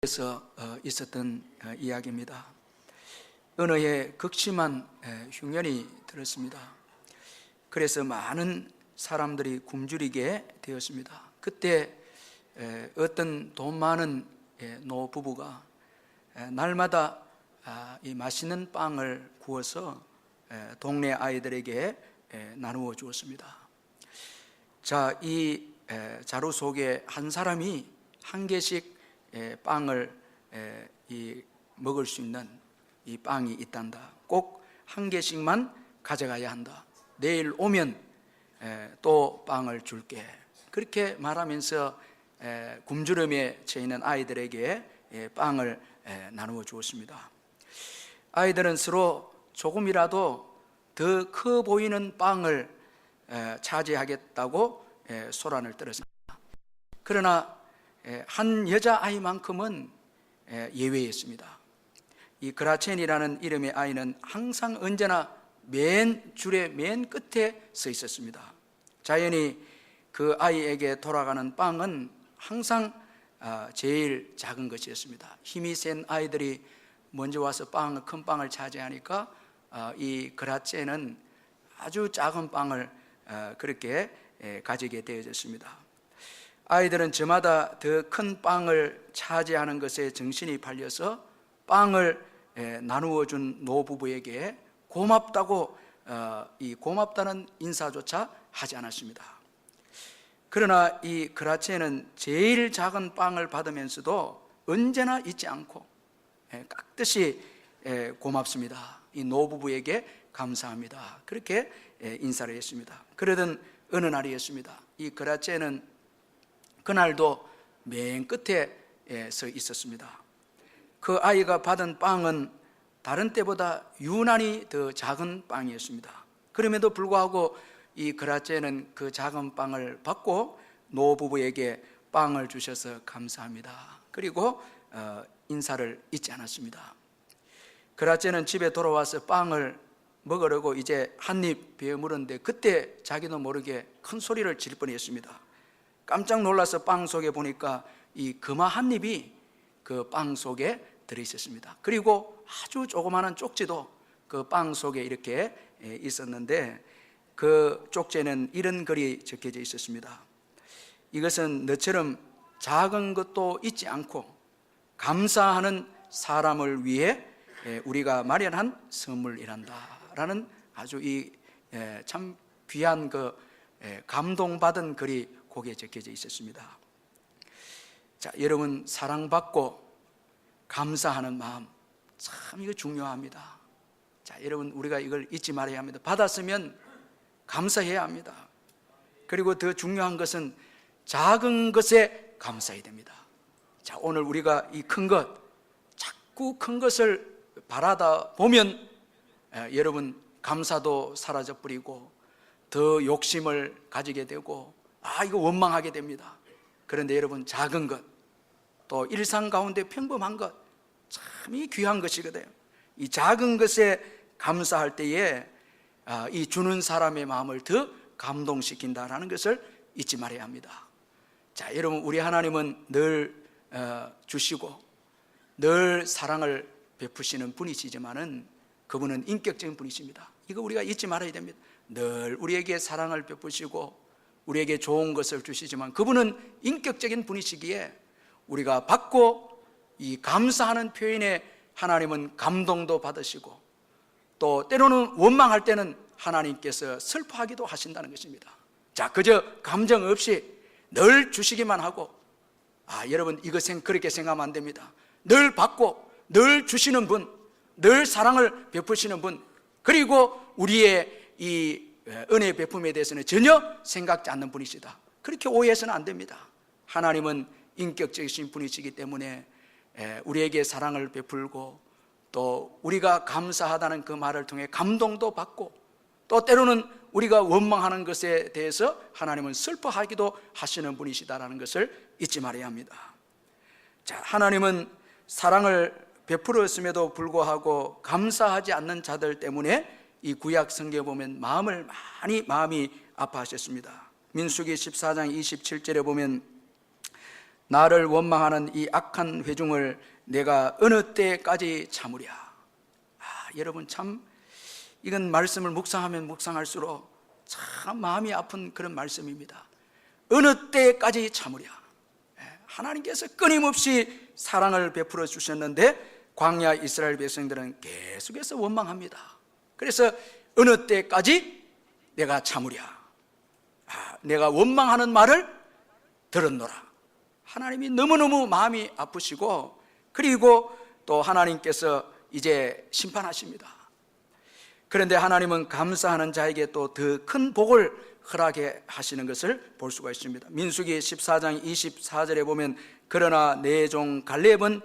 에서 있었던 이야기입니다. 어느 해 극심한 흉년이 들었습니다. 그래서 많은 사람들이 굶주리게 되었습니다. 그때 어떤 돈 많은 노부부가 날마다 이 맛있는 빵을 구워서 동네 아이들에게 나누어 주었습니다. 자, 이 자루 속에 한 사람이 한 개씩 빵을 먹을 수 있는 이 빵이 있단다. 꼭 한 개씩만 가져가야 한다. 내일 오면 또 빵을 줄게. 그렇게 말하면서 굶주림에 처해 있는 아이들에게 빵을 나누어 주었습니다. 아이들은 서로 조금이라도 더 커 보이는 빵을 차지하겠다고 소란을 떨었습니다. 그러나 한 여자아이만큼은 예외였습니다. 이 그라첸이라는 이름의 아이는 항상 언제나 맨 줄의 맨 끝에 서 있었습니다. 자연히 그 아이에게 돌아가는 빵은 항상 제일 작은 것이었습니다. 힘이 센 아이들이 먼저 와서 큰 빵을 차지하니까 이 그라첸은 아주 작은 빵을 그렇게 가지게 되어졌습니다. 아이들은 저마다 더 큰 빵을 차지하는 것에 정신이 팔려서 빵을 나누어 준 노부부에게 고맙다고 이 고맙다는 인사조차 하지 않았습니다. 그러나 이 그라첸은 제일 작은 빵을 받으면서도 언제나 잊지 않고 깍듯이 고맙습니다. 이 노부부에게 감사합니다. 그렇게 인사를 했습니다. 그러던 어느 날이었습니다. 이 그라첸은 그날도 맨 끝에 서 있었습니다. 그 아이가 받은 빵은 다른 때보다 유난히 더 작은 빵이었습니다. 그럼에도 불구하고 이 그라첸은 그 작은 빵을 받고 노부부에게 빵을 주셔서 감사합니다. 그리고 인사를 잊지 않았습니다. 그라첸은 집에 돌아와서 빵을 먹으려고 이제 한 입 베어물었는데 그때 자기도 모르게 큰 소리를 질 뻔했습니다. 깜짝 놀라서 빵 속에 보니까 이 금화 한 입이 그 빵 속에 들어있었습니다. 그리고 아주 조그마한 쪽지도 그 빵 속에 이렇게 있었는데 그 쪽지에는 이런 글이 적혀져 있었습니다. 이것은 너처럼 작은 것도 잊지 않고 감사하는 사람을 위해 우리가 마련한 선물이란다 라는 아주 참 귀한 그 감동받은 글이 거기에 적혀져 있었습니다. 자, 여러분, 사랑받고 감사하는 마음 참 이거 중요합니다. 자, 여러분, 우리가 이걸 잊지 말아야 합니다. 받았으면 감사해야 합니다. 그리고 더 중요한 것은 작은 것에 감사해야 됩니다. 자, 오늘 우리가 이 큰 것, 자꾸 큰 것을 바라다 보면 여러분 감사도 사라져 버리고 더 욕심을 가지게 되고 이거 원망하게 됩니다. 그런데 여러분, 작은 것, 또 일상 가운데 평범한 것, 참 이 귀한 것이거든요. 이 작은 것에 감사할 때에 이 주는 사람의 마음을 더 감동시킨다라는 것을 잊지 말아야 합니다. 자, 여러분, 우리 하나님은 늘 주시고 늘 사랑을 베푸시는 분이시지만은 그분은 인격적인 분이십니다. 이거 우리가 잊지 말아야 됩니다. 늘 우리에게 사랑을 베푸시고 우리에게 좋은 것을 주시지만 그분은 인격적인 분이시기에 우리가 받고 이 감사하는 표현에 하나님은 감동도 받으시고 또 때로는 원망할 때는 하나님께서 슬퍼하기도 하신다는 것입니다. 자, 그저 감정 없이 늘 주시기만 하고 여러분, 이것은 그렇게 생각하면 안 됩니다. 늘 받고 늘 주시는 분, 늘 사랑을 베푸시는 분, 그리고 우리의 이 은혜 베품에 대해서는 전혀 생각지 않는 분이시다. 그렇게 오해해서는 안 됩니다. 하나님은 인격적이신 분이시기 때문에 우리에게 사랑을 베풀고 또 우리가 감사하다는 그 말을 통해 감동도 받고 또 때로는 우리가 원망하는 것에 대해서 하나님은 슬퍼하기도 하시는 분이시다라는 것을 잊지 말아야 합니다. 자, 하나님은 사랑을 베풀었음에도 불구하고 감사하지 않는 자들 때문에 이 구약 성경에 보면 마음이 아파하셨습니다. 민수기 14장 27절에 보면 나를 원망하는 이 악한 회중을 내가 어느 때까지 참으랴. 여러분, 참 이건 말씀을 묵상하면 묵상할수록 참 마음이 아픈 그런 말씀입니다. 어느 때까지 참으랴. 하나님께서 끊임없이 사랑을 베풀어 주셨는데 광야 이스라엘 백성들은 계속해서 원망합니다. 그래서 어느 때까지 내가 참으랴. 내가 원망하는 말을 들었노라. 하나님이 너무너무 마음이 아프시고, 그리고 또 하나님께서 이제 심판하십니다. 그런데 하나님은 감사하는 자에게 또 더 큰 복을 허락해 하시는 것을 볼 수가 있습니다. 민수기 14장 24절에 보면 그러나 내 종 갈렙은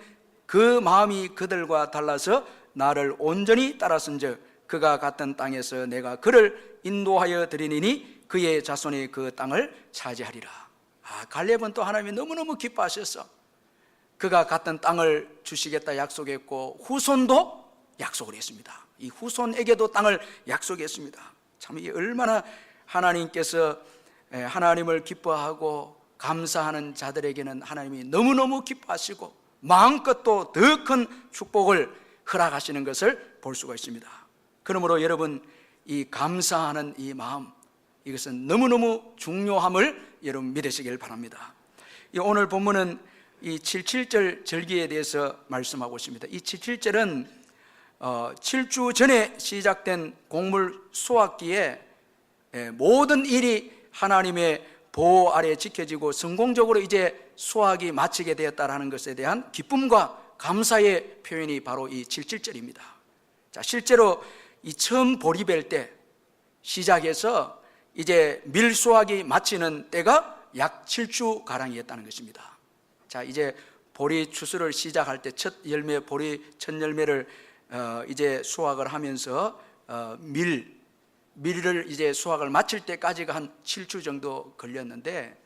그 마음이 그들과 달라서 나를 온전히 따랐은즉 그가 갔던 땅에서 내가 그를 인도하여 드리니니 그의 자손이 그 땅을 차지하리라. 갈렙은 또 하나님이 너무너무 기뻐하셔서 그가 갔던 땅을 주시겠다 약속했고 후손도 약속을 했습니다. 이 후손에게도 땅을 약속했습니다. 참 이게 얼마나 하나님께서 하나님을 기뻐하고 감사하는 자들에게는 하나님이 너무너무 기뻐하시고 마음껏 또 더 큰 축복을 허락하시는 것을 볼 수가 있습니다. 그러므로 여러분, 이 감사하는 이 마음, 이것은 너무너무 중요함을 여러분 믿으시길 바랍니다. 오늘 본문은 이 77절 절기에 대해서 말씀하고 있습니다. 이 77절은 7주 전에 시작된 곡물 수확기에 모든 일이 하나님의 보호 아래 지켜지고 성공적으로 이제 수확이 마치게 되었다라는 것에 대한 기쁨과 감사의 표현이 바로 이 77절입니다. 자, 실제로 이 처음 보리 벨 때 시작해서 이제 밀 수확이 마치는 때가 약 7주 가량이었다는 것입니다. 자, 이제 보리 추수를 시작할 때 첫 열매, 보리 첫 열매를 이제 수확을 하면서 밀을 이제 수확을 마칠 때까지가 한 7주 정도 걸렸는데,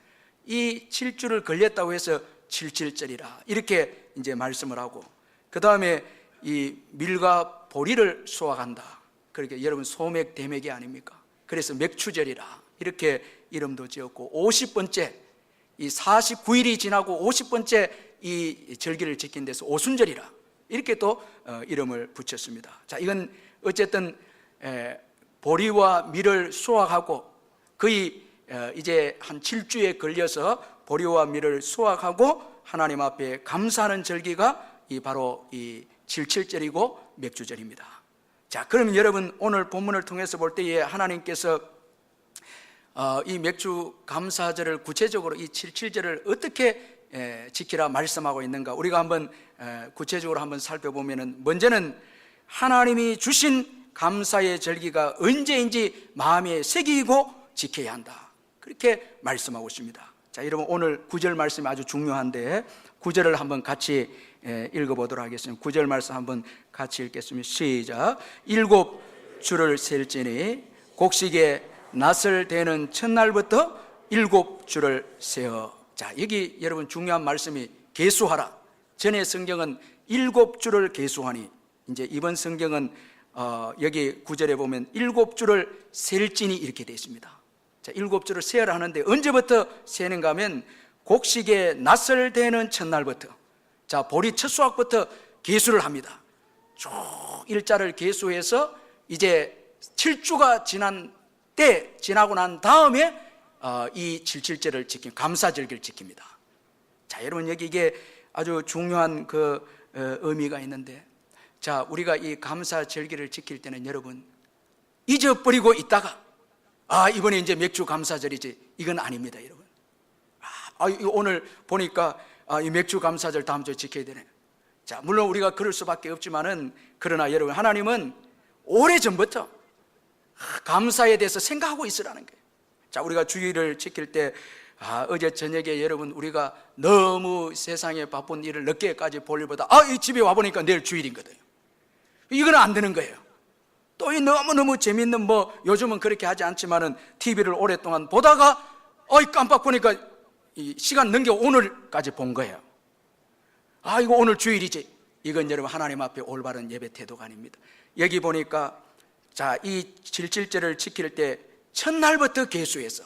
이 7주를 걸렸다고 해서 77절이라 이렇게 이제 말씀을 하고, 그 다음에 이 밀과 보리를 수확한다. 그렇게 여러분 소맥 대맥이 아닙니까? 그래서 맥추절이라 이렇게 이름도 지었고, 50번째 이 49일이 지나고 50번째 이 절기를 지킨 데서 오순절이라 이렇게 또 이름을 붙였습니다. 자, 이건 어쨌든 보리와 밀을 수확하고 거의 이제 한 7주에 걸려서 보리와 밀을 수확하고 하나님 앞에 감사하는 절기가 바로 이 77절이고 맥주절입니다. 자, 그러면 여러분 오늘 본문을 통해서 볼 때에 하나님께서 이 맥주 감사절을 구체적으로 이 77절을 어떻게 지키라 말씀하고 있는가, 우리가 한번 구체적으로 한번 살펴보면은, 먼저는 하나님이 주신 감사의 절기가 언제인지 마음에 새기고 지켜야 한다, 그렇게 말씀하고 있습니다. 자, 여러분 오늘 9절 말씀이 아주 중요한데 9절을 한번 같이 읽어보도록 하겠습니다. 9절 말씀 한번 같이 읽겠습니다. 시작. 7주를 셀지니 곡식에 낫을 대는 첫날부터 7주를 세어. 자, 여기 여러분 중요한 말씀이 계수하라. 전에 성경은 7주를 계수하니, 이제 이번 성경은 여기 9절에 보면 7주를 셀지니 이렇게 되어 있습니다. 자, 7주를 세어라 하는데 언제부터 세는가 하면 곡식에 낫을 대는 첫날부터, 자, 보리 첫 수확부터 계수를 합니다. 쭉 일자를 계수해서 이제 7주가 지나고 난 다음에 이 77절을 감사절기를 지킵니다. 자, 여러분 여기 이게 아주 중요한 그 의미가 있는데, 자, 우리가 이 감사절기를 지킬 때는 여러분 잊어버리고 있다가 이번에 이제 맥주 감사절이지, 이건 아닙니다. 여러분 오늘 보니까 이 맥주 감사절 다음 주에 지켜야 되네. 자, 물론 우리가 그럴 수밖에 없지만은, 그러나 여러분 하나님은 오래전부터 감사에 대해서 생각하고 있으라는 거예요. 자, 우리가 주일을 지킬 때 어제 저녁에 여러분 우리가 너무 세상에 바쁜 일을 늦게까지 볼 일보다 이 집에 와보니까 내일 주일이거든요. 이건 안 되는 거예요. 또 이 너무너무 재밌는 요즘은 그렇게 하지 않지만은 TV를 오랫동안 보다가 깜빡 보니까 이 시간 넘겨 오늘까지 본 거예요. 이거 오늘 주일이지. 이건 여러분 하나님 앞에 올바른 예배 태도가 아닙니다. 여기 보니까 자, 이 77절을 지킬 때 첫날부터 계수해서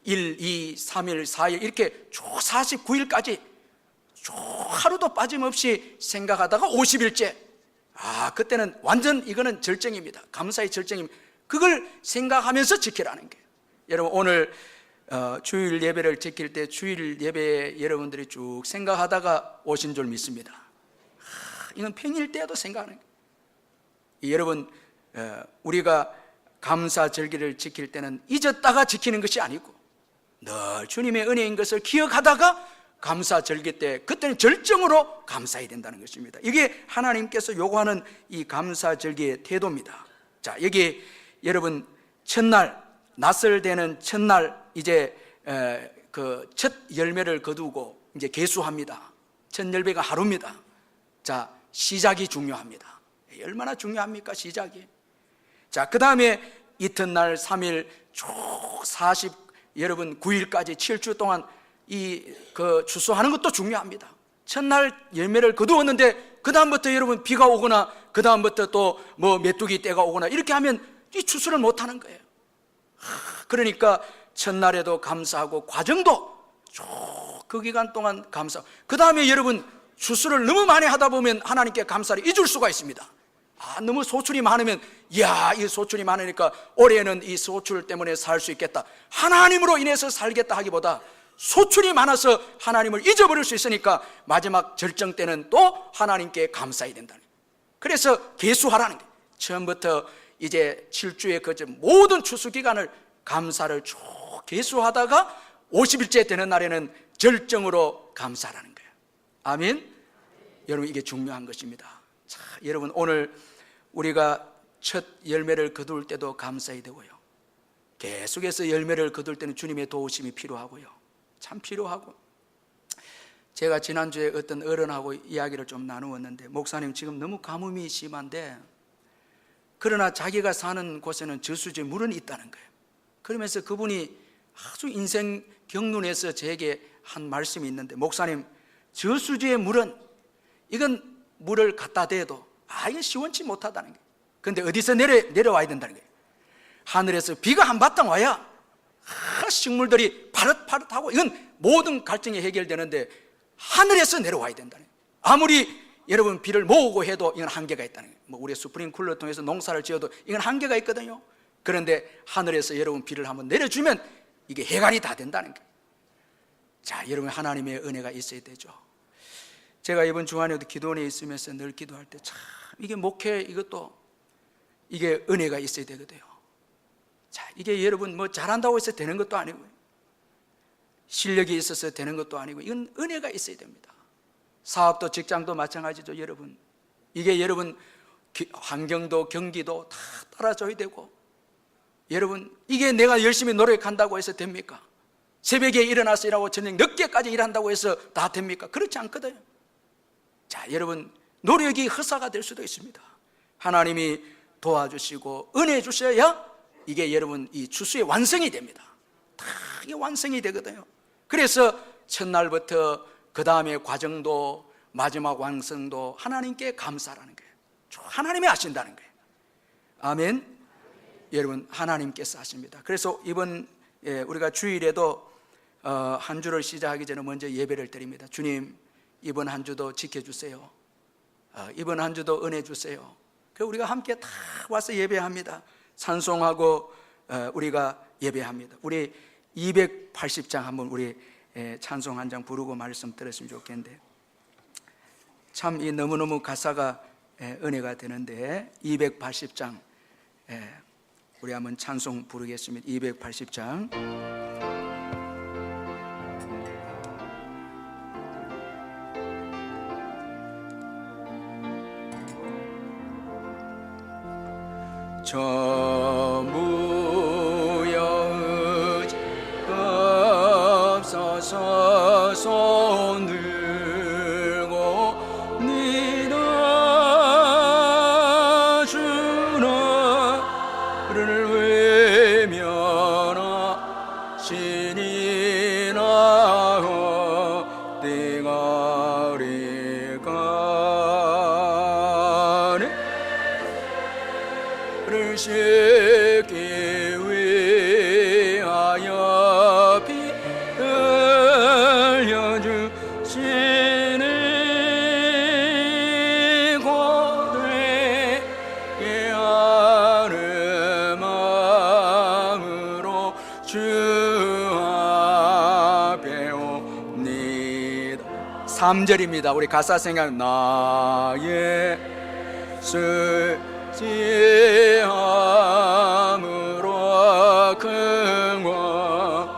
1, 2, 3일, 4일 이렇게 쭉 49일까지 쭉 하루도 빠짐없이 생각하다가 50일째, 그때는 완전 이거는 절정입니다. 감사의 절정입니다. 그걸 생각하면서 지키라는 거예요. 여러분 오늘 주일 예배를 지킬 때 주일 예배에 여러분들이 쭉 생각하다가 오신 줄 믿습니다. 이건 평일 때도 생각하는 거예요. 여러분 우리가 감사절기를 지킬 때는 잊었다가 지키는 것이 아니고 늘 주님의 은혜인 것을 기억하다가 감사절기 때 그때는 절정으로 감사해야 된다는 것입니다. 이게 하나님께서 요구하는 이 감사절기의 태도입니다. 자, 여기 여러분 첫날, 낯설되는 첫날 이제 그 첫 열매를 거두고 이제 계수합니다. 첫 열매가 하루입니다. 자, 시작이 중요합니다. 얼마나 중요합니까? 시작이. 자, 그 다음에 이튿날 3일 쭉 40 여러분 9일까지 7주 동안 그 추수하는 것도 중요합니다. 첫날 열매를 거두었는데 그 다음부터 여러분 비가 오거나 그 다음부터 또 뭐 메뚜기 때가 오거나 이렇게 하면 이 추수를 못하는 거예요. 그러니까 첫날에도 감사하고 과정도 쭉 그 기간 동안 감사. 그 다음에 여러분 추수를 너무 많이 하다 보면 하나님께 감사를 잊을 수가 있습니다. 너무 소출이 많으면 이 소출이 많으니까 올해는 이 소출 때문에 살 수 있겠다, 하나님으로 인해서 살겠다 하기보다 소출이 많아서 하나님을 잊어버릴 수 있으니까 마지막 절정 때는 또 하나님께 감사해야 된다는 거예요. 그래서 계수하라는 거예요. 처음부터 이제 7주의 그 모든 추수 기간을 감사를 쭉 계수하다가 50일째 되는 날에는 절정으로 감사하라는 거예요. 아멘. 여러분 이게 중요한 것입니다. 자, 여러분 오늘 우리가 첫 열매를 거둘 때도 감사해야 되고요, 계속해서 열매를 거둘 때는 주님의 도우심이 필요하고요, 참 필요하고. 제가 지난주에 어떤 어른하고 이야기를 좀 나누었는데, 목사님 지금 너무 가뭄이 심한데 그러나 자기가 사는 곳에는 저수지에 물은 있다는 거예요. 그러면서 그분이 아주 인생 경륜에서 제게 한 말씀이 있는데, 목사님 저수지의 물은 이건 물을 갖다 대도 이건 시원치 못하다는 거예요. 그런데 어디서 내려와야 된다는 거예요. 하늘에서 비가 한 바탕 와야 식물들이 파릇파릇하고 이건 모든 갈증이 해결되는데 하늘에서 내려와야 된다는 거예요. 아무리 여러분 비를 모으고 해도 이건 한계가 있다는 거예요. 우리 스프링쿨러 통해서 농사를 지어도 이건 한계가 있거든요. 그런데 하늘에서 여러분 비를 한번 내려주면 이게 해갈이 다 된다는 거예요. 자, 여러분 하나님의 은혜가 있어야 되죠. 제가 이번 주간에도 기도원에 있으면서 늘 기도할 때 참 이게 목회 이것도 이게 은혜가 있어야 되거든요. 자, 이게 여러분 뭐 잘한다고 해서 되는 것도 아니고요, 실력이 있어서 되는 것도 아니고 이건 은혜가 있어야 됩니다. 사업도 직장도 마찬가지죠. 여러분 이게 여러분 환경도 경기도 다 따라줘야 되고, 여러분 이게 내가 열심히 노력한다고 해서 됩니까? 새벽에 일어나서 일하고 저녁 늦게까지 일한다고 해서 다 됩니까? 그렇지 않거든요. 자, 여러분 노력이 허사가 될 수도 있습니다. 하나님이 도와주시고 은혜 주셔야 이게 여러분 이 추수의 완성이 됩니다. 다 이게 완성이 되거든요. 그래서 첫날부터 그 다음에 과정도 마지막 완성도 하나님께 감사라는 거예요. 하나님이 하신다는 거예요. 아멘. 여러분 하나님께서 하십니다. 그래서 이번 우리가 주일에도 한 주를 시작하기 전에 먼저 예배를 드립니다. 주님 이번 한 주도 지켜주세요. 이번 한 주도 은혜 주세요. 그래서 우리가 함께 다 와서 예배합니다. 찬송하고 우리가 예배합니다. 우리 280장 한번 우리 찬송 한 장 부르고 말씀 들었으면 좋겠는데, 참 이 너무너무 가사가 은혜가 되는데 280장 우리 한번 찬송 부르겠습니다. 280장. 저 무여 없어서 손 들고 니나 주나 그를 외면하 신이나 대가리가네 그를 쉽게 위하여 3절입니다. 우리 가사 생각. 나의 쓰지함으로 긍원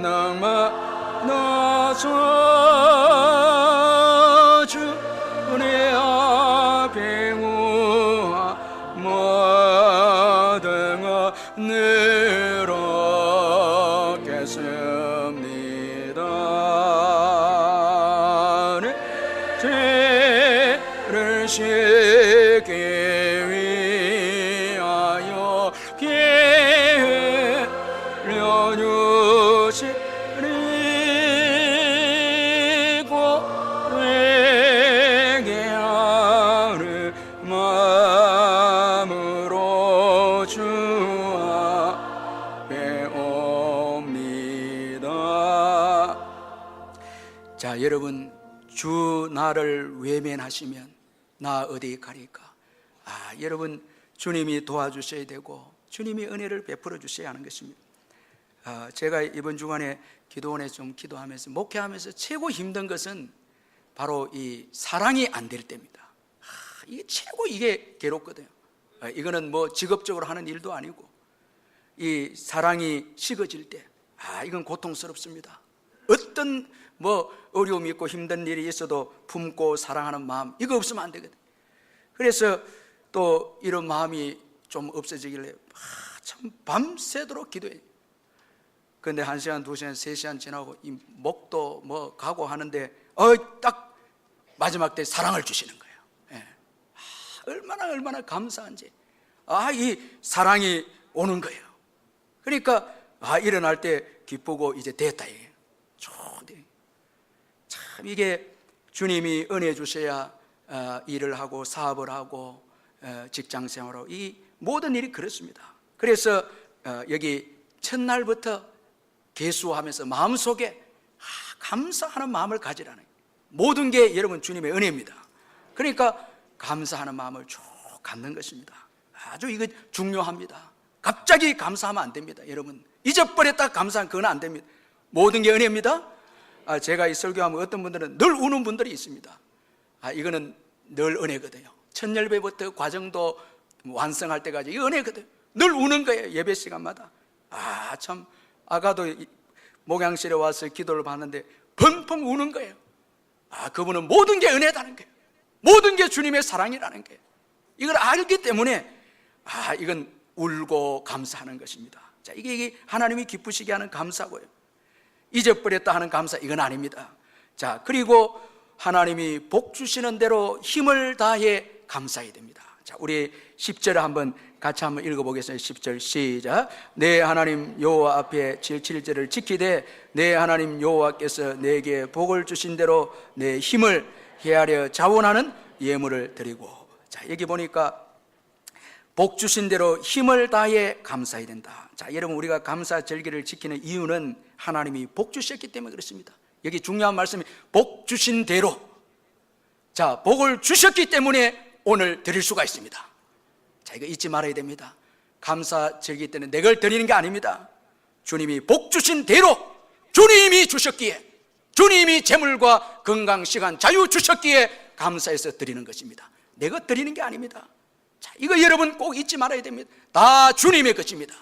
낭만 나서 주의 앞에 모든 늘 얻겠습니다. 죄를 씻기 위하여 기회려 주시리고 회개하는 마음으로 주 앞에 옵니다. 자, 여러분, 주 나를 외면하시면 나 어디 가리까? 여러분, 주님이 도와주셔야 되고 주님이 은혜를 베풀어 주셔야 하는 것입니다. 제가 이번 주간에 기도원에 좀 기도하면서 목회하면서 최고 힘든 것은 바로 이 사랑이 안 될 때입니다. 이게 최고 이게 괴롭거든요. 이거는 뭐 직업적으로 하는 일도 아니고 이 사랑이 식어질 때 이건 고통스럽습니다. 어떤 뭐 어려움이 있고 힘든 일이 있어도 품고 사랑하는 마음, 이거 없으면 안 되거든. 그래서 또 이런 마음이 좀 없어지길래 참 밤새도록 기도해. 그런데 1시간, 2시간, 3시간 지나고 이 목도 뭐 가고 하는데 딱 마지막 때 사랑을 주시는 거예요. 얼마나 감사한지. 이 사랑이 오는 거예요. 그러니까 일어날 때 기쁘고 이제 됐다 이게. 참 이게 주님이 은혜 주셔야 일을 하고 사업을 하고 직장 생활하고 이 모든 일이 그렇습니다. 그래서 여기 첫날부터 계수하면서 마음속에 감사하는 마음을 가지라는 거예요. 모든 게 여러분 주님의 은혜입니다. 그러니까 감사하는 마음을 쭉 갖는 것입니다. 아주 이거 중요합니다. 갑자기 감사하면 안 됩니다. 여러분 잊어버렸다 감사하면 그건 안 됩니다. 모든 게 은혜입니다. 제가 이 설교하면 어떤 분들은 늘 우는 분들이 있습니다. 이거는 늘 은혜거든요. 천열배부터 과정도 완성할 때까지 이 은혜거든요. 늘 우는 거예요. 예배 시간마다. 참 아까도 목양실에 와서 기도를 받는데 펑펑 우는 거예요. 그분은 모든 게 은혜다는 거예요. 모든 게 주님의 사랑이라는 거예요. 이걸 알기 때문에 이건 울고 감사하는 것입니다. 자, 이게 하나님이 기쁘시게 하는 감사고요. 잊어버렸다 하는 감사, 이건 아닙니다. 자, 그리고 하나님이 복 주시는 대로 힘을 다해 감사해야 됩니다. 자, 우리 10절을 한번 같이 한번 읽어보겠습니다. 10절 시작. 내 하나님 여호와 앞에 7절을 지키되 내 하나님 여호와께서 내게 복을 주신 대로 내 힘을 헤아려 자원하는 예물을 드리고. 자, 여기 보니까 복 주신 대로 힘을 다해 감사해야 된다. 자, 여러분 우리가 감사 절기를 지키는 이유는 하나님이 복 주셨기 때문에 그렇습니다. 여기 중요한 말씀이 복 주신 대로. 자, 복을 주셨기 때문에 오늘 드릴 수가 있습니다. 자, 이거 잊지 말아야 됩니다. 감사 절기 때는 내 걸 드리는 게 아닙니다. 주님이 복 주신 대로 주님이 주셨기에, 주님이 재물과 건강, 시간, 자유 주셨기에 감사해서 드리는 것입니다. 내 것 드리는 게 아닙니다. 자, 이거 여러분 꼭 잊지 말아야 됩니다. 다 주님의 것입니다.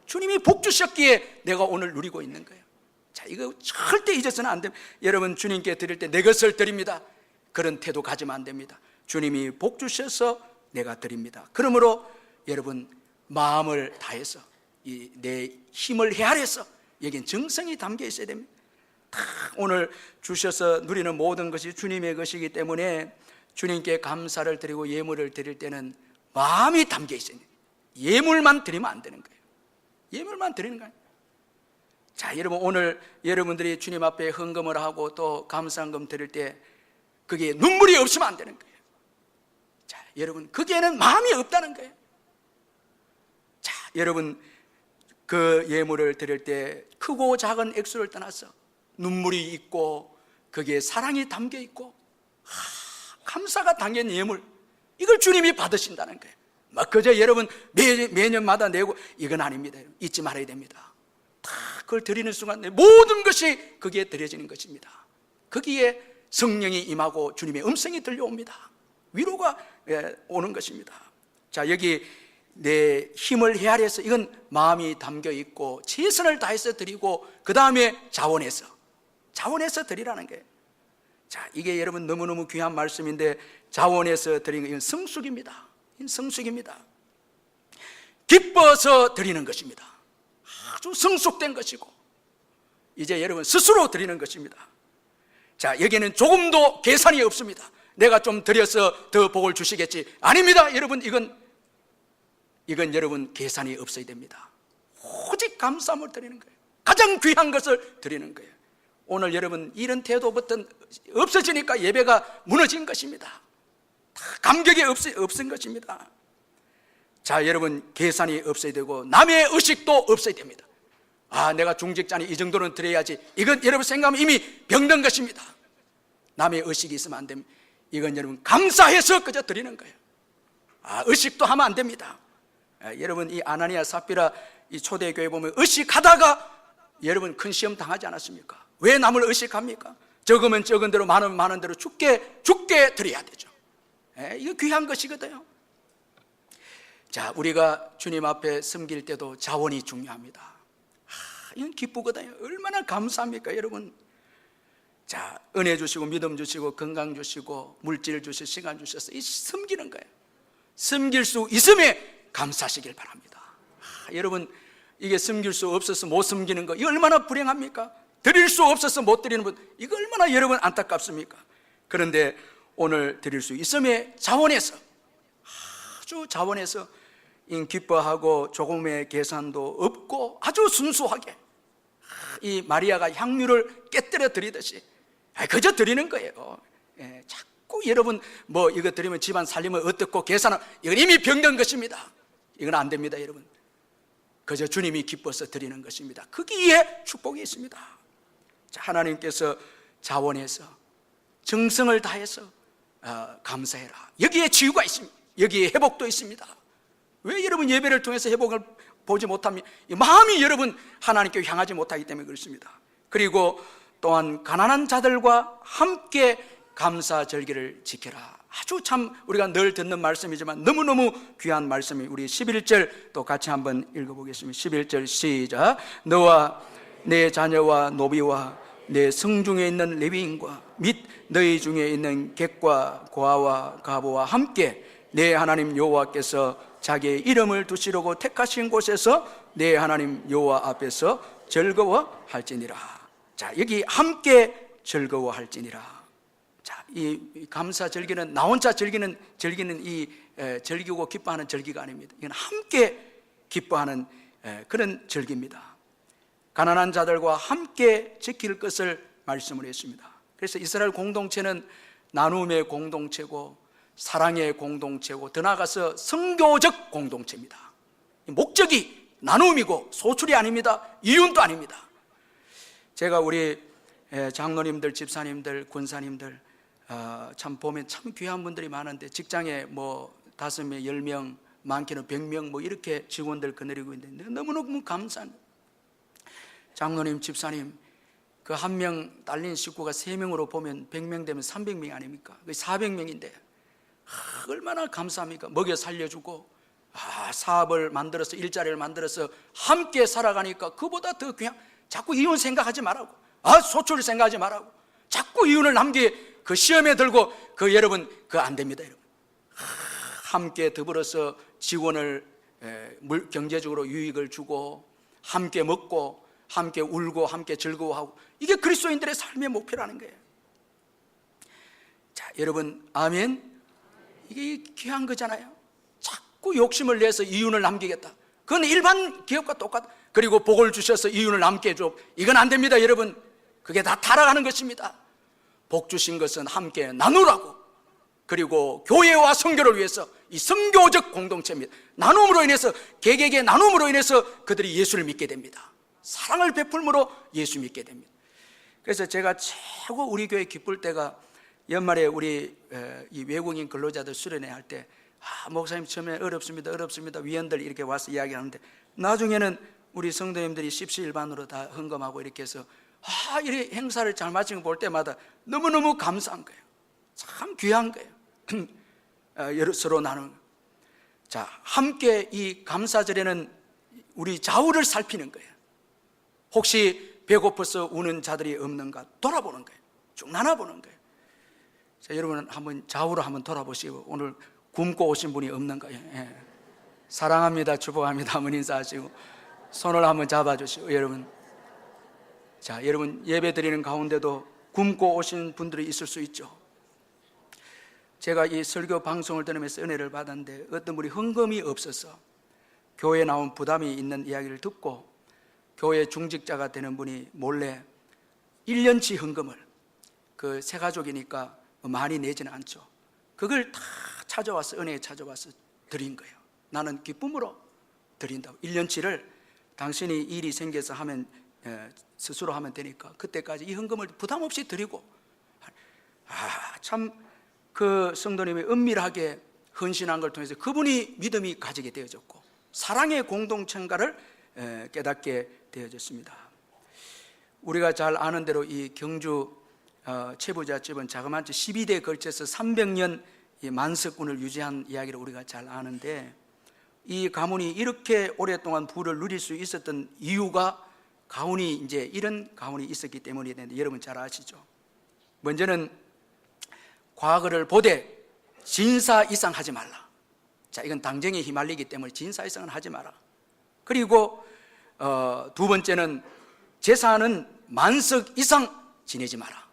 주님이 복 주셨기에 내가 오늘 누리고 있는 거예요. 자, 이거 절대 잊어서는 안 됩니다. 여러분 주님께 드릴 때 내 것을 드립니다. 그런 태도 가지면 안 됩니다. 주님이 복 주셔서 내가 드립니다. 그러므로 여러분 마음을 다해서 내 힘을 헤아려서 여긴 정성이 담겨 있어야 됩니다. 다 오늘 주셔서 누리는 모든 것이 주님의 것이기 때문에 주님께 감사를 드리고 예물을 드릴 때는 마음이 담겨 있어야 됩니다. 예물만 드리면 안 되는 거예요. 예물만 드리는 거예요. 자, 여러분 오늘 여러분들이 주님 앞에 헌금을 하고 또 감사헌금 드릴 때 그게 눈물이 없으면 안 되는 거예요. 자, 여러분 거기에는 마음이 없다는 거예요. 자, 여러분 그 예물을 드릴 때 크고 작은 액수를 떠나서 눈물이 있고 거기에 사랑이 담겨 있고 감사가 담긴 예물, 이걸 주님이 받으신다는 거예요. 막 그저 여러분 매년마다 내고 이건 아닙니다. 잊지 말아야 됩니다. 다 그걸 드리는 순간 모든 것이 거기에 드려지는 것입니다. 거기에 성령이 임하고 주님의 음성이 들려옵니다. 위로가 오는 것입니다. 자, 여기 내 힘을 헤아려서, 이건 마음이 담겨 있고 최선을 다해서 드리고 그 다음에 자원해서 드리라는 거예요. 자, 이게 여러분 너무너무 귀한 말씀인데, 자원해서 드리는 건 성숙입니다. 성숙입니다. 기뻐서 드리는 것입니다. 아주 성숙된 것이고, 이제 여러분 스스로 드리는 것입니다. 자, 여기에는 조금도 계산이 없습니다. 내가 좀 드려서 더 복을 주시겠지. 아닙니다. 여러분, 이건 여러분 계산이 없어야 됩니다. 오직 감사함을 드리는 거예요. 가장 귀한 것을 드리는 거예요. 오늘 여러분 이런 태도부터 없어지니까 예배가 무너진 것입니다. 다 감격이 없은 것입니다. 자, 여러분 계산이 없어야 되고 남의 의식도 없어야 됩니다. 아, 내가 중직자니 이 정도는 드려야지. 이건 여러분 생각하면 이미 병든 것입니다. 남의 의식이 있으면 안 됩니다. 이건 여러분 감사해서 그저 드리는 거예요. 아, 의식도 하면 안 됩니다. 여러분 이 아나니아 삽비라 이 초대교회 보면 의식하다가 여러분 큰 시험 당하지 않았습니까? 왜 남을 의식합니까? 적으면 적은 대로 많으면 많은 대로 죽게 드려야 되죠. 이거 귀한 것이거든요. 자, 우리가 주님 앞에 섬길 때도 자원이 중요합니다. 이건 기쁘거든요. 얼마나 감사합니까, 여러분? 자, 은혜 주시고 믿음 주시고 건강 주시고 물질 주시고 시간 주셔서 이 섬기는 거예요. 섬길 수 있음에 감사하시길 바랍니다. 여러분, 이게 섬길 수 없어서 못 섬기는 거, 이거 얼마나 불행합니까? 드릴 수 없어서 못 드리는 분, 이거 얼마나 여러분 안타깝습니까? 그런데 오늘 드릴 수 있음에 자원해서, 아주 자원해서 기뻐하고 조금의 계산도 없고 아주 순수하게 이 마리아가 향유를 깨뜨려 드리듯이 그저 드리는 거예요. 자꾸 여러분 뭐 이거 드리면 집안 살림은 어떻고 계산은, 이건 이미 병든 것입니다. 이건 안 됩니다, 여러분. 그저 주님이 기뻐서 드리는 것입니다. 거기에 축복이 있습니다. 자, 하나님께서 자원해서 정성을 다해서 감사해라. 여기에 치유가 있습니다. 여기에 회복도 있습니다. 왜 여러분 예배를 통해서 회복을 보지 못합니까? 마음이 여러분 하나님께 향하지 못하기 때문에 그렇습니다. 그리고 또한 가난한 자들과 함께 감사절기를 지켜라. 아주 참 우리가 늘 듣는 말씀이지만 너무너무 귀한 말씀이, 우리 11절 또 같이 한번 읽어보겠습니다. 11절 시작. 너와 내 자녀와 노비와 내 성중에 있는 레위인과 및 너희 중에 있는 객과 고아와 가보와 함께 내 하나님 여호와께서 자기의 이름을 두시려고 택하신 곳에서 내 하나님 여호와 앞에서 즐거워할지니라. 자, 여기 함께 즐거워할지니라. 자, 이 감사 절기는 나 혼자 즐기는 이 즐기고 기뻐하는 절기가 아닙니다. 이건 함께 기뻐하는 그런 절기입니다. 가난한 자들과 함께 지킬 것을 말씀을 했습니다. 그래서 이스라엘 공동체는 나눔의 공동체고 사랑의 공동체고 더 나아가서 선교적 공동체입니다. 목적이 나눔이고 소출이 아닙니다. 이윤도 아닙니다. 제가 우리 장로님들, 집사님들, 권사님들 참 보면 참 귀한 분들이 많은데, 직장에 뭐 5명, 10명, 많게는 100명 뭐 이렇게 직원들 거느리고 있는데 너무너무 감사한 장로님, 집사님, 그 한 명 딸린 식구가 3명으로 보면 100명 되면 300명이 아닙니까? 400명인데 얼마나 감사합니까? 먹여 살려주고 사업을 만들어서 일자리를 만들어서 함께 살아가니까 그보다 더 그냥 자꾸 이윤 생각하지 말라고, 소출을 생각하지 말라고, 자꾸 이윤을 남기게 그 시험에 들고 여러분 안 됩니다. 여러분 함께 더불어서 지원을 경제적으로 유익을 주고 함께 먹고 함께 울고 함께 즐거워하고, 이게 그리스도인들의 삶의 목표라는 거예요. 자, 여러분 아멘. 이게 귀한 거잖아요. 자꾸 욕심을 내서 이윤을 남기겠다, 그건 일반 기업과 똑같아. 그리고 복을 주셔서 이윤을 남게 해줘, 이건 안 됩니다. 여러분 그게 다 타락하는 것입니다. 복 주신 것은 함께 나누라고, 그리고 교회와 선교를 위해서 이 선교적 공동체입니다. 나눔으로 인해서, 개개의 나눔으로 인해서 그들이 예수를 믿게 됩니다. 사랑을 베풀므로 예수 믿게 됩니다. 그래서 제가 최고 우리 교회 기쁠 때가 연말에 우리 이 외국인 근로자들 수련회 할 때, 목사님 처음에 어렵습니다 위원들 이렇게 와서 이야기하는데, 나중에는 우리 성도님들이 십시일반으로 다 헌금하고 이렇게 해서 이 행사를 잘 마치는 걸 볼 때마다 너무너무 감사한 거예요. 참 귀한 거예요. 서로 나누는 거예요. 자, 함께 이 감사절에는 우리 좌우를 살피는 거예요. 혹시 배고파서 우는 자들이 없는가 돌아보는 거예요. 쭉 나눠보는 거예요. 자, 여러분은 한번 좌우로 한번 돌아보시고, 오늘 굶고 오신 분이 없는가요? 예. 사랑합니다, 축복합니다 한번 인사하시고 손을 한번 잡아주시고, 여러분, 자, 여러분 예배 드리는 가운데도 굶고 오신 분들이 있을 수 있죠. 제가 이 설교 방송을 들으면서 은혜를 받았는데, 어떤 분이 헌금이 없어서 교회에 나온 부담이 있는 이야기를 듣고 교회 중직자가 되는 분이 몰래 1년치 헌금을, 그 세 가족이니까 많이 내지는 않죠, 그걸 다 찾아와서 은혜에 찾아와서 드린 거예요. 나는 기쁨으로 드린다고. 1년치를 당신이 일이 생겨서 하면 스스로 하면 되니까 그때까지 이 헌금을 부담 없이 드리고, 참 그 성도님이 은밀하게 헌신한 걸 통해서 그분이 믿음이 가지게 되어졌고 사랑의 공동체인가를 깨닫게 되어졌습니다. 우리가 잘 아는 대로 이 경주 최부자집은 자그마치 12대에 걸쳐서 300년 만석군을 유지한 이야기를 우리가 잘 아는데, 이 가문이 이렇게 오랫동안 부를 누릴 수 있었던 이유가 가훈이 이제 이런 가훈이 있었기 때문인데, 여러분 잘 아시죠? 먼저는 과거를 보되 진사 이상 하지 말라. 자, 이건 당정에 휘말리기 때문에 진사 이상은 하지 마라. 그리고 두 번째는 제사는 만석 이상 지내지 마라.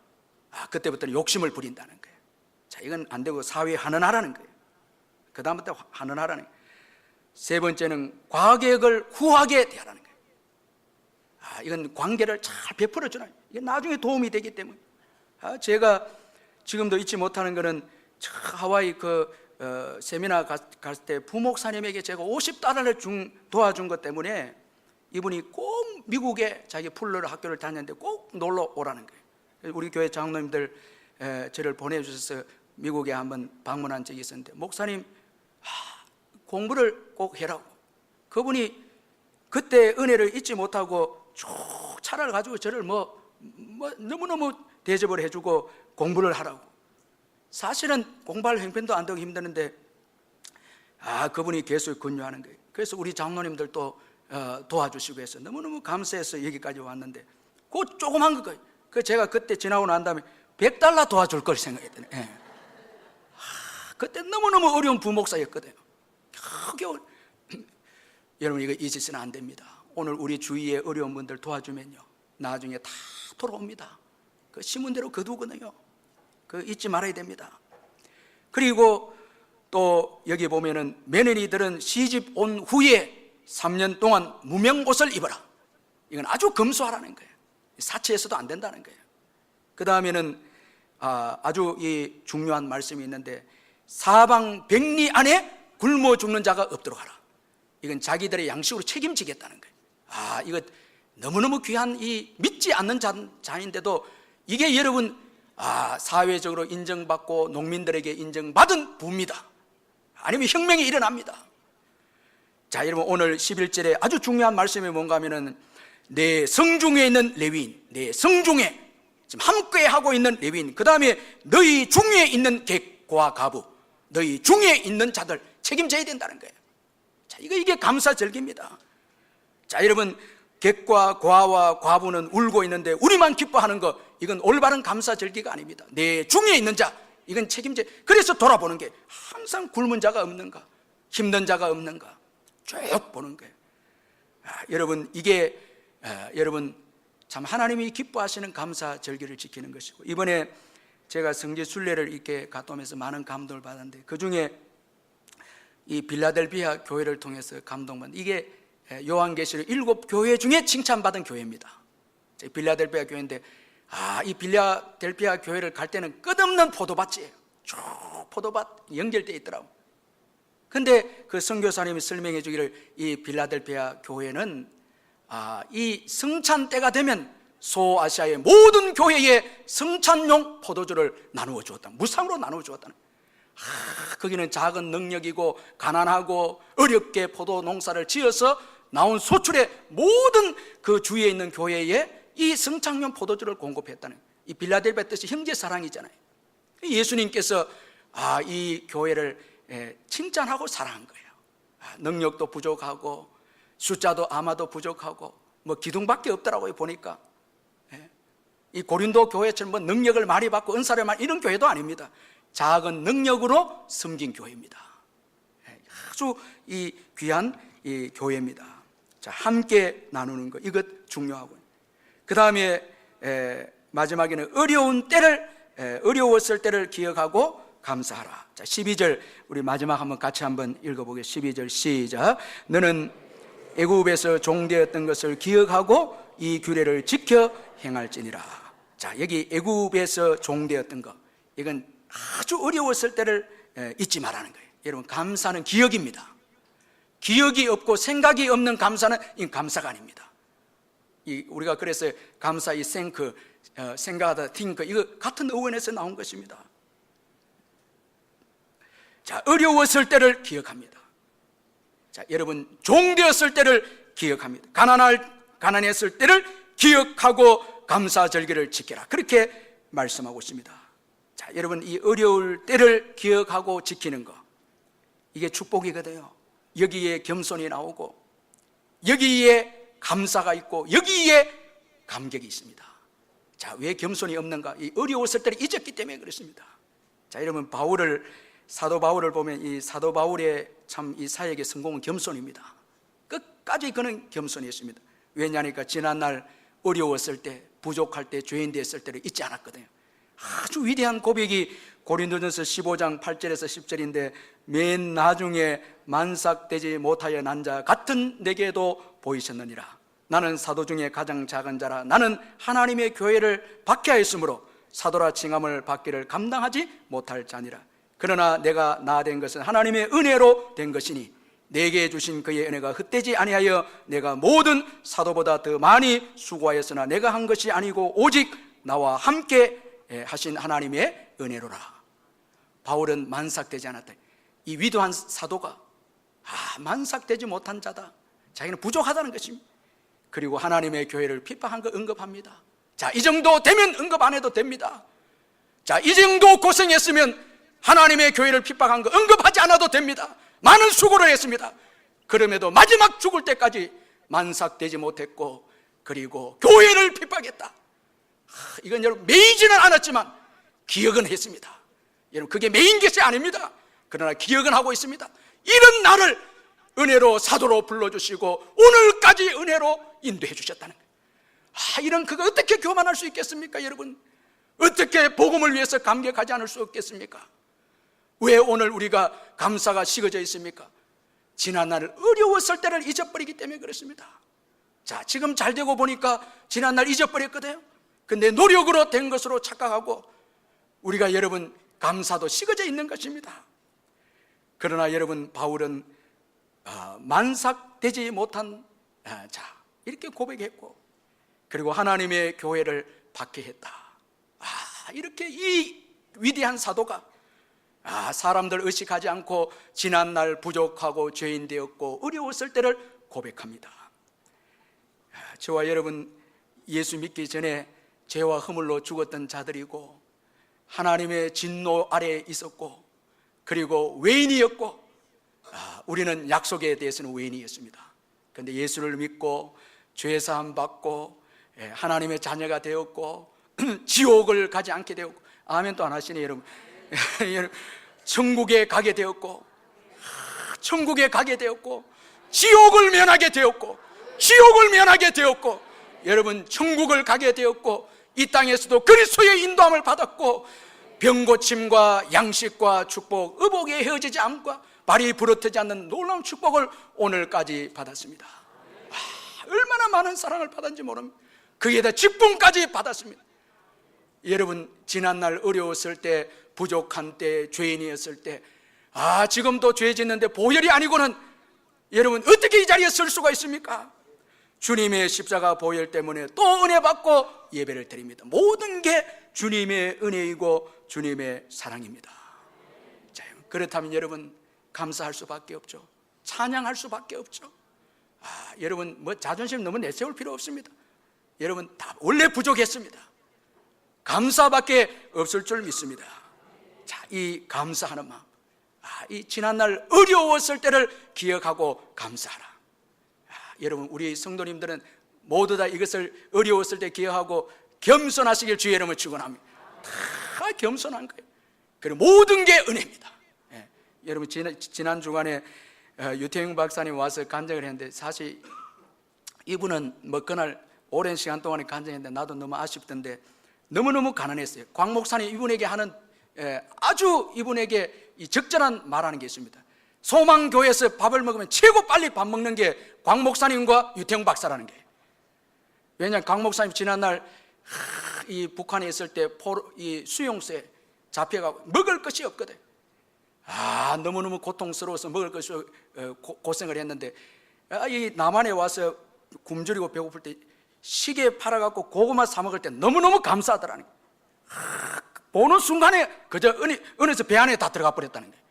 그때부터는 욕심을 부린다는 거예요. 자, 이건 안 되고 사회에 환원하라는 거예요. 그 다음부터 환원하라는 거예요. 세 번째는 과객을 후하게 대하라는 거예요. 이건 관계를 잘 베풀어 주는, 이게 나중에 도움이 되기 때문에. 제가 지금도 잊지 못하는 거는, 하와이 세미나 갔을 때 부목사님에게 제가 $50 도와준 것 때문에 이분이 꼭 미국에 자기 풀러 학교를 다녔는데 꼭 놀러 오라는 거예요. 우리 교회 장로님들 저를 보내주셔서 미국에 한번 방문한 적이 있었는데, 목사님 공부를 꼭 해라고. 그분이 그때 은혜를 잊지 못하고 쭉 차를 가지고 저를 너무너무 대접을 해주고 공부를 하라고. 사실은 공부할 형편도 안 되고 힘드는데 그분이 계속 권유하는 거예요. 그래서 우리 장로님들도 도와주시고 해서 너무너무 감사해서 여기까지 왔는데, 그 조그만 거, 제가 그때 지나고 난 다음에 $100 도와줄 걸 생각했더니, 그때 너무너무 어려운 부목사였거든요. 여러분, 이거 잊으시면 안 됩니다. 오늘 우리 주위에 어려운 분들 도와주면요, 나중에 다 돌아옵니다. 그 심은 대로 거두거든요. 그 잊지 말아야 됩니다. 그리고 또 여기 보면은 며느리들은 시집 온 후에 3년 동안 무명옷을 입어라. 이건 아주 검소하라는 거예요. 사치해서도 안 된다는 거예요. 그 다음에는 아주 이 중요한 말씀이 있는데, 사방 백리 안에 굶어 죽는 자가 없도록 하라. 이건 자기들의 양식으로 책임지겠다는 거예요. 이거 너무너무 귀한 이 믿지 않는 자인데도 이게 여러분 사회적으로 인정받고 농민들에게 인정받은 부입니다. 아니면 혁명이 일어납니다. 자, 여러분, 오늘 11절에 아주 중요한 말씀이 뭔가 하면은, 내 성중에 있는 레위인, 내 성중에 지금 함께 하고 있는 레위인, 그 다음에 너희 중에 있는 객과 가부, 너희 중에 있는 자들 책임져야 된다는 거예요. 자, 이게 감사절기입니다. 자, 여러분, 객과 과와 과부는 울고 있는데 우리만 기뻐하는 거, 이건 올바른 감사절기가 아닙니다. 내 중에 있는 자, 이건 책임져. 그래서 돌아보는 게, 항상 굶은 자가 없는가, 힘든 자가 없는가 쭉 보는 거예요. 여러분, 이게 여러분 참 하나님이 기뻐하시는 감사절기를 지키는 것이고, 이번에 제가 성지 순례를 이렇게 갔다 오면서 많은 감동을 받았는데, 그 중에 이 빌라델비아 교회를 통해서 감동받은, 이게 요한계시록 7교회 중에 칭찬받은 교회입니다. 빌라델비아 교회인데, 이 빌라델비아 교회를 갈 때는 끝없는 포도밭이에요. 쭉 포도밭 연결되어 있더라고. 근데 그 선교사님이 설명해 주기를, 이 빌라델비아 교회는 이 성찬 때가 되면 소아시아의 모든 교회에 성찬용 포도주를 나누어 주었다. 무상으로 나누어 주었다는. 거기는 작은 능력이고 가난하고 어렵게 포도 농사를 지어서 나온 소출의 모든 그 주위에 있는 교회에 이 성창용 포도주를 공급했다는, 이 빌라델비아 뜻이 형제 사랑이잖아요. 예수님께서 이 교회를 칭찬하고 사랑한 거예요. 능력도 부족하고 숫자도 아마도 부족하고 뭐 기둥밖에 없더라고요. 보니까 이 고린도 교회처럼 뭐 능력을 많이 받고 은사를 많이, 이런 교회도 아닙니다. 작은 능력으로 섬긴 교회입니다. 아주 이 귀한 이 교회입니다. 자, 함께 나누는 것, 이것 중요하고요. 그 다음에 마지막에는 어려웠을 때를 기억하고 감사하라. 자, 12절 우리 마지막 한번 같이 한번 읽어보겠습니다. 12절 시작. 너는 애굽에서 종되었던 것을 기억하고 이 규례를 지켜 행할지니라. 자, 여기 애굽에서 종되었던 것, 이건 아주 어려웠을 때를 잊지 말라는 거예요. 여러분, 감사는 기억입니다. 기억이 없고 생각이 없는 감사는 이 감사가 아닙니다. 우리가 그래서 감사, 이 생크, 생각하다, 띵크, 이거 같은 어원에서 나온 것입니다. 자, 어려웠을 때를 기억합니다. 자, 여러분, 종되었을 때를 기억합니다. 가난했을 때를 기억하고 감사절기를 지켜라, 그렇게 말씀하고 있습니다. 자, 여러분, 이 어려울 때를 기억하고 지키는 거, 이게 축복이거든요. 여기에 겸손이 나오고, 여기에 감사가 있고, 여기에 감격이 있습니다. 자, 왜 겸손이 없는가? 이 어려웠을 때를 잊었기 때문에 그렇습니다. 자, 여러분, 사도 바울을 보면 이 사도 바울의 참 이 사역의 성공은 겸손입니다. 끝까지 그는 겸손이었습니다. 왜냐하니까 지난날 어려웠을 때, 부족할 때, 죄인 됐을 때를 잊지 않았거든요. 아주 위대한 고백이 고린도전서 15장 8절에서 10절인데, 맨 나중에 만삭되지 못하여 난 자 같은 내게도 보이셨느니라. 나는 사도 중에 가장 작은 자라. 나는 하나님의 교회를 박해하였으므로 사도라 칭함을 받기를 감당하지 못할 자니라. 그러나 내가 나 된 것은 하나님의 은혜로 된 것이니 내게 주신 그의 은혜가 헛되지 아니하여 내가 모든 사도보다 더 많이 수고하였으나 내가 한 것이 아니고 오직 나와 함께 하신 하나님의 은혜로라. 바울은 만삭되지 않았다. 이 위대한 사도가 만삭되지 못한 자다, 자기는 부족하다는 것입니다. 그리고 하나님의 교회를 핍박한 거 언급합니다. 자, 이 정도 되면 언급 안 해도 됩니다. 자, 이 정도 고생했으면 하나님의 교회를 핍박한 거 언급하지 않아도 됩니다. 많은 수고를 했습니다. 그럼에도 마지막 죽을 때까지 만삭되지 못했고, 그리고 교회를 핍박했다. 이건 여러분 매이지는 않았지만 기억은 했습니다. 여러분, 그게 매인 것이 아닙니다. 그러나 기억은 하고 있습니다. 이런 나를 은혜로 사도로 불러주시고 오늘까지 은혜로 인도해 주셨다는 거예요. 이런 그거 어떻게 교만할 수 있겠습니까? 여러분, 어떻게 복음을 위해서 감격하지 않을 수 없겠습니까? 왜 오늘 우리가 감사가 식어져 있습니까? 지난날 어려웠을 때를 잊어버리기 때문에 그렇습니다. 자, 지금 잘 되고 보니까 지난날 잊어버렸거든요. 근데 노력으로 된 것으로 착각하고 우리가 여러분 감사도 식어져 있는 것입니다. 그러나 여러분, 바울은 만삭되지 못한 자, 이렇게 고백했고, 그리고 하나님의 교회를 박해했다. 이렇게 이 위대한 사도가 사람들 의식하지 않고 지난날 부족하고 죄인 되었고 어려웠을 때를 고백합니다. 저와 여러분, 예수 믿기 전에 죄와 허물로 죽었던 자들이고 하나님의 진노 아래에 있었고, 그리고 외인이었고, 우리는 약속에 대해서는 외인이었습니다. 그런데 예수를 믿고 죄사함 받고 하나님의 자녀가 되었고 지옥을 가지 않게 되었고, 아멘 또 안 하시네 여러분. 천국에 가게 되었고, 천국에 가게 되었고, 지옥을 면하게 되었고, 지옥을 면하게 되었고, 여러분 천국을 가게 되었고, 이 땅에서도 그리스도의 인도함을 받았고, 병고침과 양식과 축복, 의복에 헤어지지 않고 발이 부러뜨지 않는 놀라운 축복을 오늘까지 받았습니다. 얼마나 많은 사랑을 받았는지 모릅니다. 거기에다 직분까지 받았습니다. 여러분, 지난날 어려웠을 때, 부족한 때, 죄인이었을 때, 지금도 죄 짓는데 보혈이 아니고는 여러분 어떻게 이 자리에 설 수가 있습니까? 주님의 십자가 보혈 때문에 또 은혜 받고 예배를 드립니다. 모든 게 주님의 은혜이고 주님의 사랑입니다. 자, 그렇다면 여러분 감사할 수밖에 없죠. 찬양할 수밖에 없죠. 여러분 뭐 자존심 너무 내세울 필요 없습니다. 여러분 다 원래 부족했습니다. 감사밖에 없을 줄 믿습니다. 자, 이 감사하는 마음, 이 지난날 어려웠을 때를 기억하고 감사하라. 여러분, 우리 성도님들은 모두 다 이것을 어려웠을 때 기억하고 겸손하시길 주의 이름을 축원합니다. 다 겸손한 거예요. 그리고 모든 게 은혜입니다. 여러분, 지난 주간에 유태영 박사님 와서 간증을 했는데, 사실 이분은 뭐 그날 오랜 시간 동안에 간증했는데 나도 너무 아쉽던데, 너무너무 가난했어요. 광 목사님 이분에게 하는 아주 이분에게 이 적절한 말하는 게 있습니다. 소망교회에서 밥을 먹으면 최고 빨리 밥 먹는 게 광 목사님과 유태영 박사라는 거예요. 왜냐하면 광 목사님 지난날 이 북한에 있을 때 이 수용소에 잡혀가고 먹을 것이 없거든. 너무너무 고통스러워서 먹을 것이 고생을 했는데, 이 남한에 와서 굶주리고 배고플 때 시계 팔아갖고 고구마 사 먹을 때 너무너무 감사하더라는 거예요. 보는 순간에 그저 은에서 배 안에 다 들어가 버렸다는 거예요.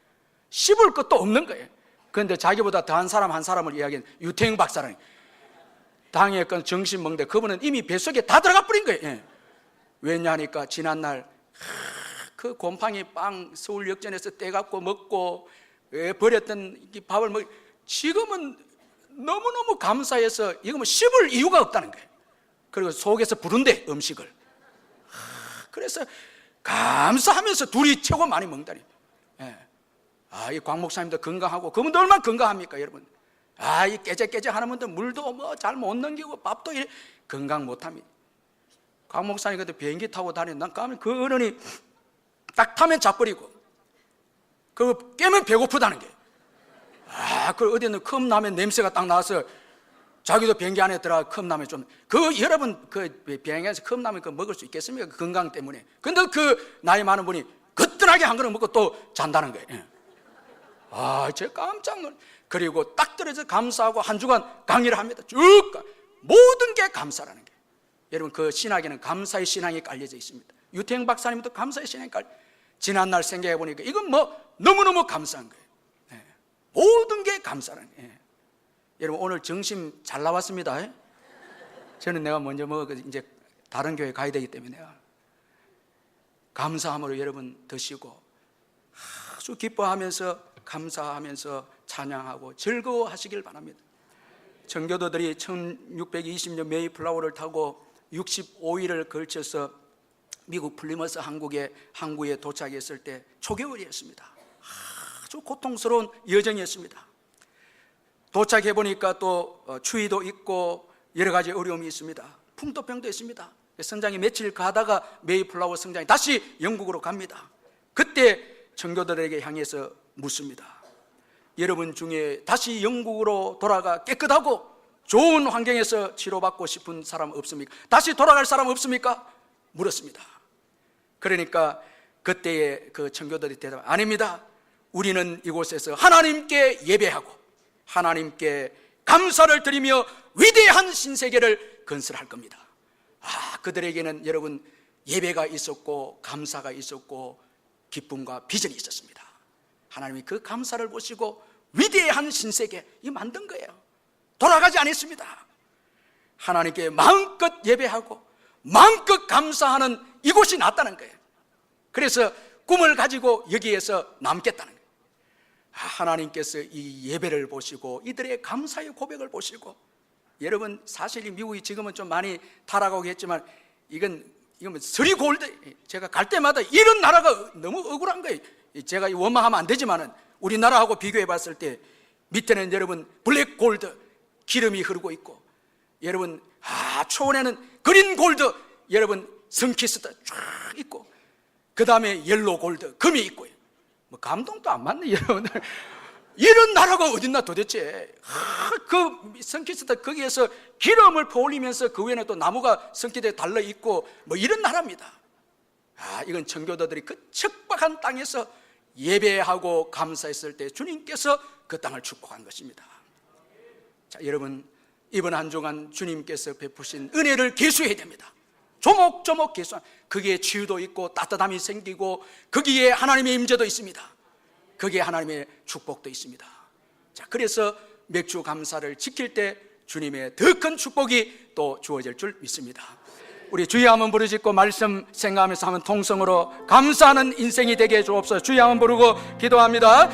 씹을 것도 없는 거예요. 그런데 자기보다 더한 사람 한 사람을 이야기한 유태영 박사라는 거예요. 당했건 정신 먹는데 그분은 이미 뱃속에 다 들어가 버린 거예요. 왜냐하니까 지난날 그 곰팡이 빵 서울역전에서 떼갖고 먹고 버렸던 이 밥을 지금은 너무너무 감사해서 이거 뭐 씹을 이유가 없다는 거예요. 그리고 속에서 부른대 음식을. 그래서 감사하면서 둘이 최고 많이 먹다니. 이 광 목사님도 건강하고, 그분도 얼마나 건강합니까, 여러분? 이 깨재깨재 하는 분들 물도 뭐 잘 못 넘기고 밥도 건강 못합니다. 광 목사님 그때 비행기 타고 다니는, 난 가면 그 어른이 딱 타면 자버리고, 그리고 깨면 배고프다는 게. 그 어디는 컵라면 냄새가 딱 나서 자기도 비행기 안에 들어가 컵라면 좀, 여러분 비행기에서 컵라면 먹을 수 있겠습니까? 건강 때문에. 근데 그 나이 많은 분이 거뜬하게 한 그릇 먹고 또 잔다는 거예요. 제가 깜짝 놀랐어요. 그리고 딱 떨어져 감사하고 한 주간 강의를 합니다. 쭉 모든 게 감사라는 게. 여러분, 그 신학에는 감사의 신앙이 깔려져 있습니다. 유태영 박사님도 감사의 신앙이 지난날 생각해 보니까 이건 뭐 너무너무 감사한 거예요. 모든 게 감사라는 거예요. 여러분, 오늘 점심 잘 나왔습니다. 저는 내가 먼저 먹어 이제 다른 교회 가야 되기 때문에 내가 감사함으로 여러분 드시고 아주 기뻐하면서 감사하면서 찬양하고 즐거워하시길 바랍니다. 청교도들이 1620년 메이플라워를 타고 65일을 걸쳐서 미국 플리머스 항구에 도착했을 때 초겨울이었습니다. 아주 고통스러운 여정이었습니다. 도착해 보니까 또 추위도 있고 여러 가지 어려움이 있습니다. 풍토병도 있습니다. 선장이 며칠 가다가 메이플라워 선장이 다시 영국으로 갑니다. 그때 청교도들에게 향해서 묻습니다. 여러분 중에 다시 영국으로 돌아가 깨끗하고 좋은 환경에서 치료받고 싶은 사람 없습니까? 다시 돌아갈 사람 없습니까? 물었습니다. 그러니까 그때의 그 청교도들이 대답, 아닙니다. 우리는 이곳에서 하나님께 예배하고 하나님께 감사를 드리며 위대한 신세계를 건설할 겁니다. 그들에게는 여러분 예배가 있었고 감사가 있었고 기쁨과 비전이 있었습니다. 하나님이 그 감사를 보시고 위대한 신세계 만든 거예요. 돌아가지 않았습니다. 하나님께 마음껏 예배하고 마음껏 감사하는 이곳이 낫다는 거예요. 그래서 꿈을 가지고 여기에서 남겠다는 거예요. 하나님께서 이 예배를 보시고 이들의 감사의 고백을 보시고, 여러분 사실 이 미국이 지금은 좀 많이 타락하고 했지만 이건 서리 골드, 제가 갈 때마다 이런 나라가 너무 억울한 거예요. 제가 원망하면 안 되지만은 우리나라하고 비교해 봤을 때 밑에는 여러분 블랙 골드 기름이 흐르고 있고, 여러분 초원에는 그린 골드 여러분 성키스도 쫙 있고, 그 다음에 옐로우 골드 금이 있고요. 뭐 감동도 안 맞네 여러분들. 이런 나라가 어딨나 도대체. 그 성키스도 거기에서 기름을 퍼올리면서 그 위에는 또 나무가 성키스에 달려 있고 뭐 이런 나라입니다. 이건 청교도들이 그 척박한 땅에서 예배하고 감사했을 때 주님께서 그 땅을 축복한 것입니다. 자, 여러분 이번 한 주간 주님께서 베푸신 은혜를 계수해야 됩니다. 조목조목 계수한, 거기에 치유도 있고 따뜻함이 생기고 거기에 하나님의 임재도 있습니다. 거기에 하나님의 축복도 있습니다. 자, 그래서 맥주 감사를 지킬 때 주님의 더 큰 축복이 또 주어질 줄 믿습니다. 우리 주여 한번 부르짖고 말씀 생각하면서 한번 통성으로 감사하는 인생이 되게 해 주옵소서. 주여 한번 부르고 기도합니다.